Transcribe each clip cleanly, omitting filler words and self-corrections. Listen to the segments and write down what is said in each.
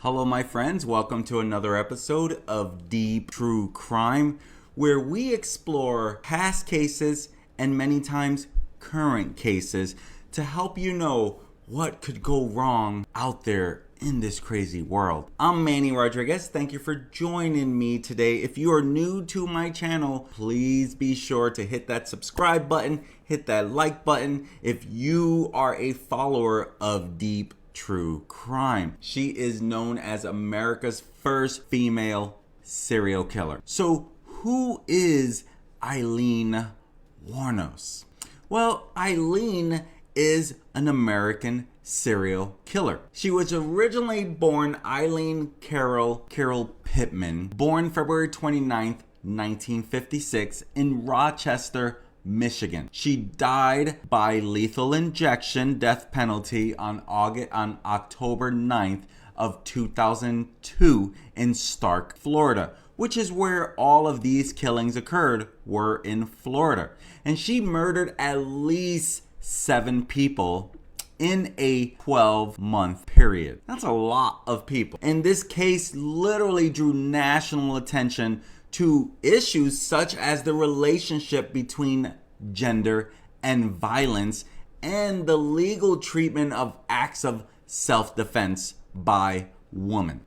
Hello, my friends. Welcome to another episode of Deep True Crime, where we explore past cases and many times current cases to help you know what could go wrong out there in this crazy world. I'm Manny Rodriguez. Thank you for joining me today. If you are new to my channel, please be sure to hit that subscribe button, hit that like button if you are a follower of Deep True Crime. She is known as America's first female serial killer. So who is Aileen Wuornos? Well, Aileen is an American serial killer. She was originally born Aileen Carol Pittman, born February 29th, 1956 in Rochester, Michigan. She died by lethal injection, death penalty, on October 9th of 2002 in Stark, Florida, which is where all of these killings occurred, were in Florida. And she murdered at least 7 people in a 12-month period. That's a lot of people. And this case literally drew national attention to issues such as the relationship between gender and violence and the legal treatment of acts of self-defense by women.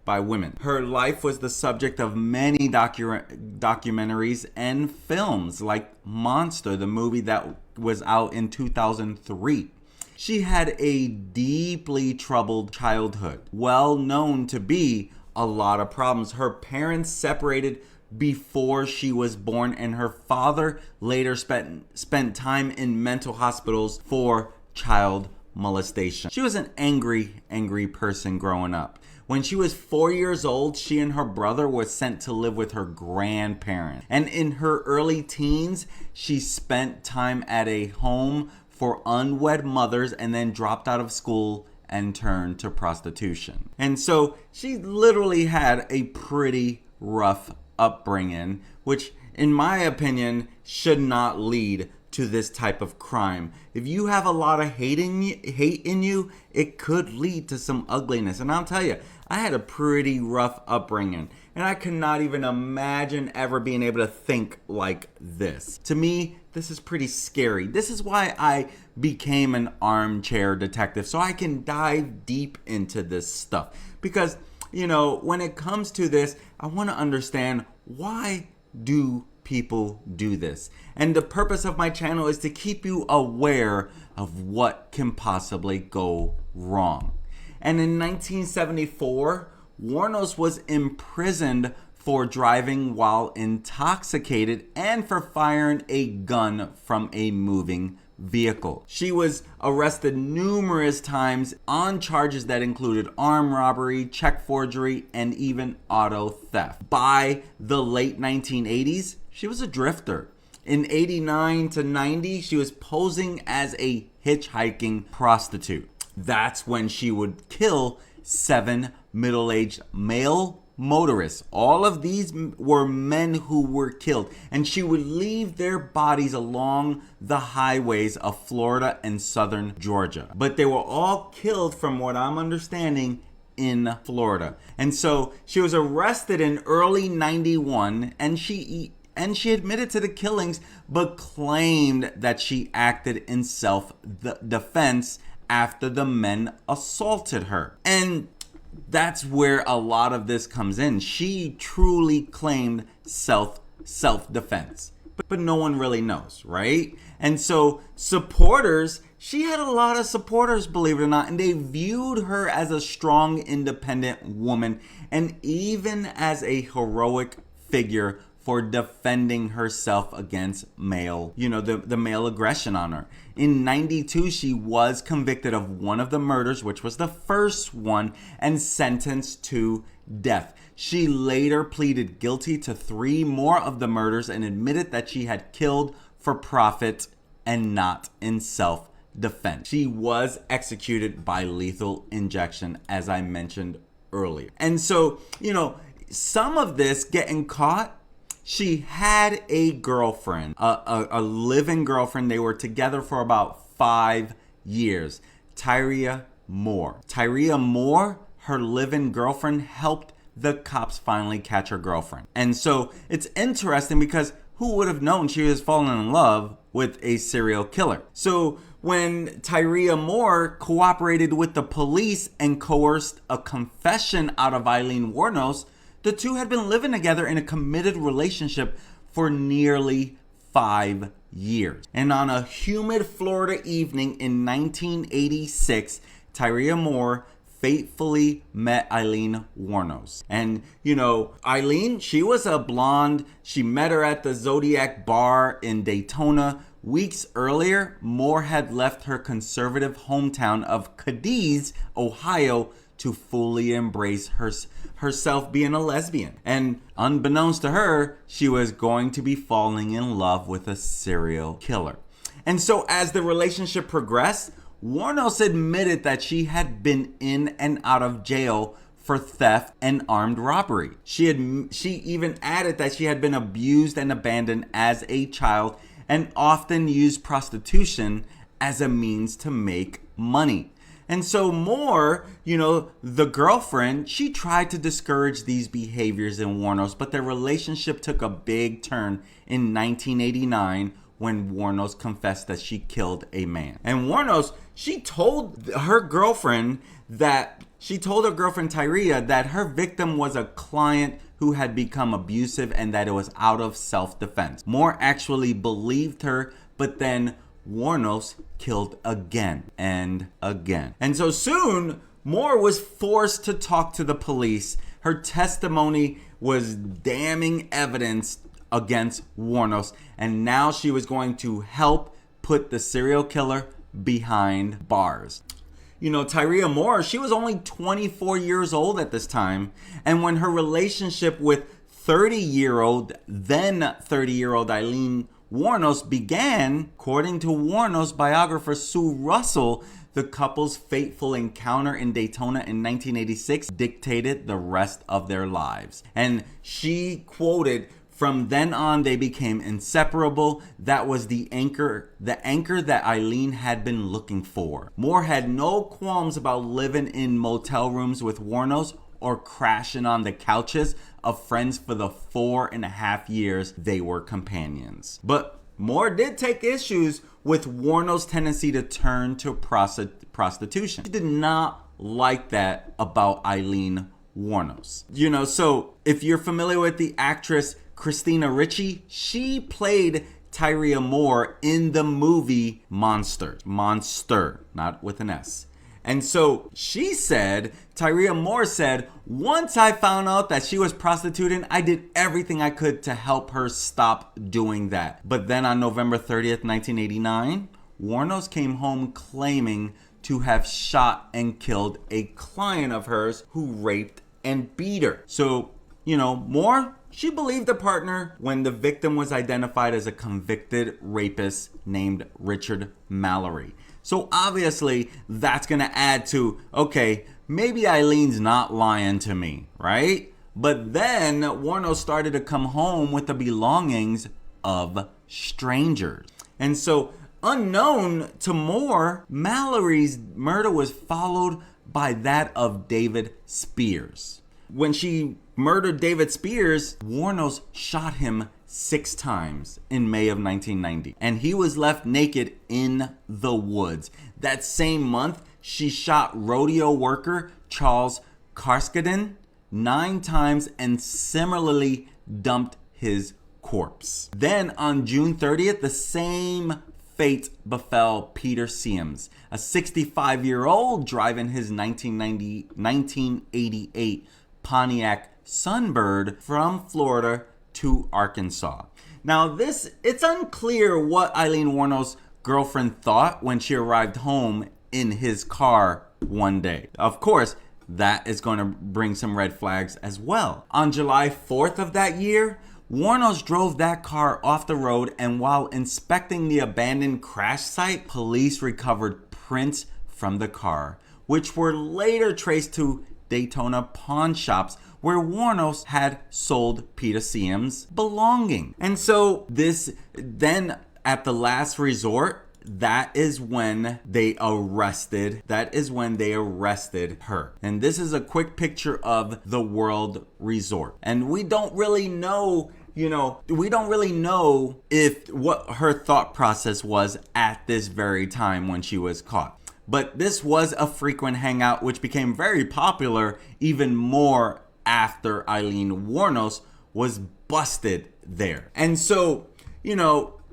Her life was the subject of many documentaries and films like Monster, the movie that was out in 2003. She had a deeply troubled childhood, well known to be a lot of problems. Her parents separated before she was born, and her father later spent time in mental hospitals for child molestation. She was an angry person growing up. When she was 4 years old, she and her brother were sent to live with her grandparents. And in her early teens, she spent time at a home for unwed mothers and then dropped out of school and turned to prostitution. And so she literally had a pretty rough upbringing, which in my opinion should not lead to this type of crime. If you have a lot of hate in you, it could lead to some ugliness. And I'll tell you, I had a pretty rough upbringing, and I could not even imagine ever being able to think like this. To me, this is pretty scary. This is why I became an armchair detective, so I can dive deep into this stuff. Because, you know, when it comes to this, I want to understand, why do people do this? And the purpose of my channel is to keep you aware of what can possibly go wrong. And in 1974, Wuornos was imprisoned for driving while intoxicated and for firing a gun from a moving vehicle. She was arrested numerous times on charges that included armed robbery, check forgery, and even auto theft. By the late 1980s, she was a drifter. In 89 to 90, she was posing as a hitchhiking prostitute. That's when she would kill 7 middle-aged male motorists. All of these were men who were killed, and she would leave their bodies along the highways of Florida and southern Georgia. But they were all killed, from what I'm understanding, in Florida. And so she was arrested in early 91, and she admitted to the killings, but claimed that she acted in self-defense after the men assaulted her. And that's where a lot of this comes in. She truly claimed self-defense, but no one really knows, right? And so supporters, she had a lot of supporters, believe it or not, and they viewed her as a strong, independent woman, and even as a heroic figure for defending herself against the male aggression on her. In 92, she was convicted of one of the murders, which was the first one, and sentenced to death. She later pleaded guilty to 3 more of the murders and admitted that she had killed for profit and not in self-defense. She was executed by lethal injection, as I mentioned earlier. And so, some of this getting caught, she had a girlfriend, a living girlfriend. They were together for about 5 years. Tyria Moore. Tyria Moore her live-in girlfriend helped the cops finally catch her girlfriend. And so it's interesting because who would have known she was falling in love with a serial killer? So when Tyria Moore cooperated with the police and coerced a confession out of Aileen Wuornos, the two had been living together in a committed relationship for nearly 5 years. And on a humid Florida evening in 1986, Tyria Moore fatefully met Aileen Wuornos. And, Aileen, she was a blonde. She met her at the Zodiac bar in Daytona. Weeks earlier, Moore had left her conservative hometown of Cadiz, Ohio, to fully embrace herself being a lesbian. And unbeknownst to her, she was going to be falling in love with a serial killer. And so as the relationship progressed, Wuornos admitted that she had been in and out of jail for theft and armed robbery. She even added that she had been abused and abandoned as a child and often used prostitution as a means to make money. And so Moore, the girlfriend, she tried to discourage these behaviors in Wuornos, but their relationship took a big turn in 1989 when Wuornos confessed that she killed a man. And Wuornos, she told her girlfriend Tyria that her victim was a client who had become abusive and that it was out of self-defense. Moore actually believed her, but then Wuornos killed again and again. And so soon, Moore was forced to talk to the police. Her testimony was damning evidence against Wuornos, and now she was going to help put the serial killer behind bars. Tyria Moore, she was only 24 years old at this time, and when her relationship with 30-year-old Aileen Wuornos began, according to Wuornos biographer Sue Russell, the couple's fateful encounter in Daytona in 1986 dictated the rest of their lives. And she quoted, "From then on, they became inseparable. That was the anchor that Aileen had been looking for." Moore had no qualms about living in motel rooms with Wuornos or crashing on the couches of friends for the 4.5 years they were companions. But Moore did take issues with Wuornos' tendency to turn to prostitution. She did not like that about Aileen Wuornos. So if you're familiar with the actress Christina Ricci, she played Tyria Moore in the movie Monster, not with an S. And so Tyria Moore said, "Once I found out that she was prostituting, I did everything I could to help her stop doing that." But then on November 30th, 1989, Wuornos came home claiming to have shot and killed a client of hers who raped and beat her. So, Moore, she believed the partner when the victim was identified as a convicted rapist named Richard Mallory. So obviously that's going to add to, okay, maybe Aileen's not lying to me, right? But then Wuornos started to come home with the belongings of strangers. And so unknown to Moore, Mallory's murder was followed by that of David Spears. When she murdered David Spears, Wuornos shot him 6 times in May of 1990, and he was left naked in the woods. That same month, she shot rodeo worker Charles Karskadin 9 times and similarly dumped his corpse. Then on June 30th, the same fate befell Peter Siems, a 65-year-old driving his 1988 Pontiac Sunbird from Florida to Arkansas. Now it's unclear what Aileen Wuornos' girlfriend thought when she arrived home in his car one day. Of course, that is going to bring some red flags as well. On July 4th of that year, Wuornos drove that car off the road, and while inspecting the abandoned crash site, police recovered prints from the car, which were later traced to Daytona pawn shops where Wuornos had sold Peter Siems' belongings. And so then at the last resort, that is when they arrested her. And this is a quick picture of the World Resort. And we don't really know if what her thought process was at this very time when she was caught. But this was a frequent hangout, which became very popular even more after Aileen Wuornos was busted there. And so,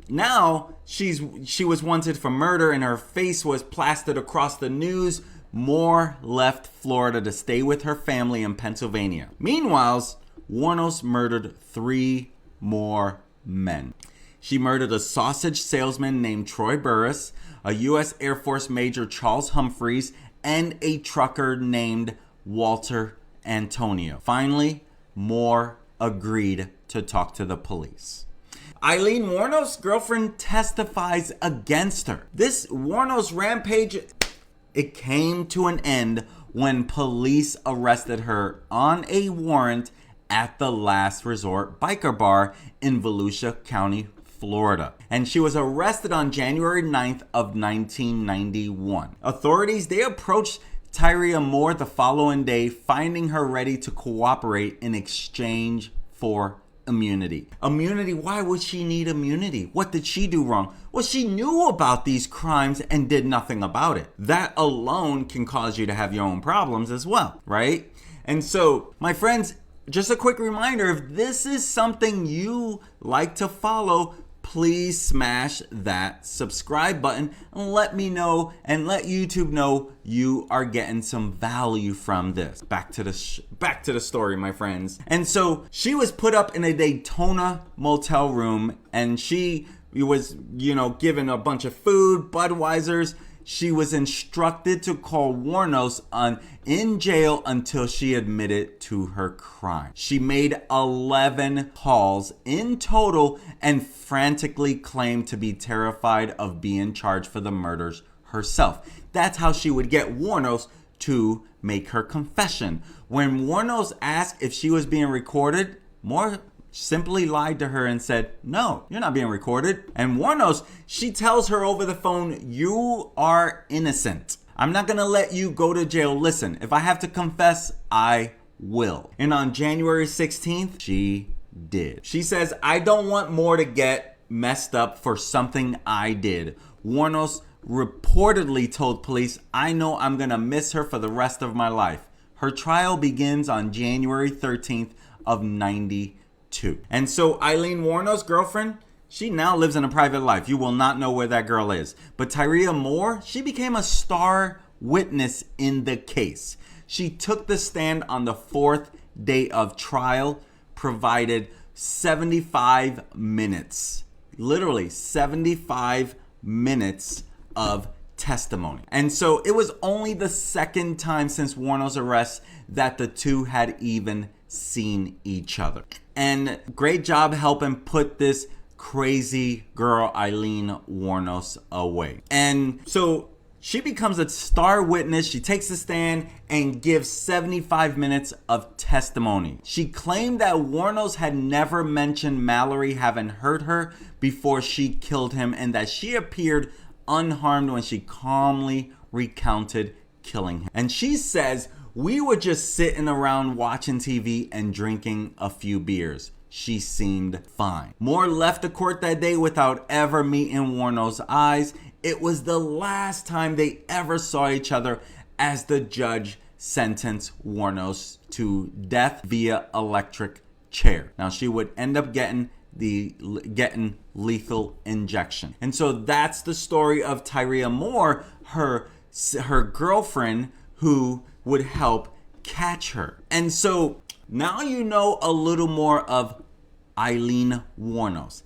now she was wanted for murder and her face was plastered across the news. Moore left Florida to stay with her family in Pennsylvania. Meanwhile, Wuornos murdered 3 more men. She murdered a sausage salesman named Troy Burris, a U.S. Air Force Major Charles Humphreys, and a trucker named Walter Antonio. Finally, Moore agreed to talk to the police. Aileen Wuornos' girlfriend testifies against her. This Wuornos rampage, it came to an end when police arrested her on a warrant at the Last Resort Biker Bar in Volusia County, Florida. And she was arrested on January 9th of 1991. Authorities, they approached Tyria Moore the following day, finding her ready to cooperate in exchange for immunity. Immunity? Why would she need immunity? What did she do wrong? Well, she knew about these crimes and did nothing about it. That alone can cause you to have your own problems as well, right? And so, my friends, just a quick reminder, if this is something you like to follow, please smash that subscribe button and let me know and let YouTube know you are getting some value from this. Back to the story, my friends. And so she was put up in a Daytona motel room and she was, given a bunch of food, Budweisers. She was instructed to call Wuornos in jail until she admitted to her crime. She made 11 calls in total and frantically claimed to be terrified of being charged for the murders herself. That's how she would get Wuornos to make her confession. When Wuornos asked if she was being recorded, Moore simply lied to her and said, "No, you're not being recorded." And Wuornos, she tells her over the phone, "You are innocent. I'm not gonna let you go to jail. Listen, if I have to confess, I will." And on January 16th, she did. She says, "I don't want Moore to get messed up for something I did." Wuornos reportedly told police, "I know I'm gonna miss her for the rest of my life." Her trial begins on January 13th of 92. And so Aileen Wuornos' girlfriend, she now lives in a private life. You will not know where that girl is. But Tyria Moore, she became a star witness in the case. She took the stand on the 4th day of trial, provided 75 minutes, literally 75 minutes of testimony. And so it was only the second time since Wuornos' arrest that the two had even seen each other. And great job helping put this crazy girl Aileen Wuornos away. And so she becomes a star witness. She takes the stand and gives 75 minutes of testimony. She claimed that Wuornos had never mentioned Mallory having hurt her before she killed him and that she appeared unharmed when she calmly recounted killing him. And she says, "We were just sitting around watching TV and drinking a few beers. She seemed fine." Moore left the court that day without ever meeting Wuornos' eyes. It was the last time they ever saw each other as the judge sentenced Wuornos to death via electric chair. Now she would end up getting lethal injection. And so that's the story of Tyria Moore, her girlfriend who would help catch her. And so now you know a little more of Aileen Wuornos.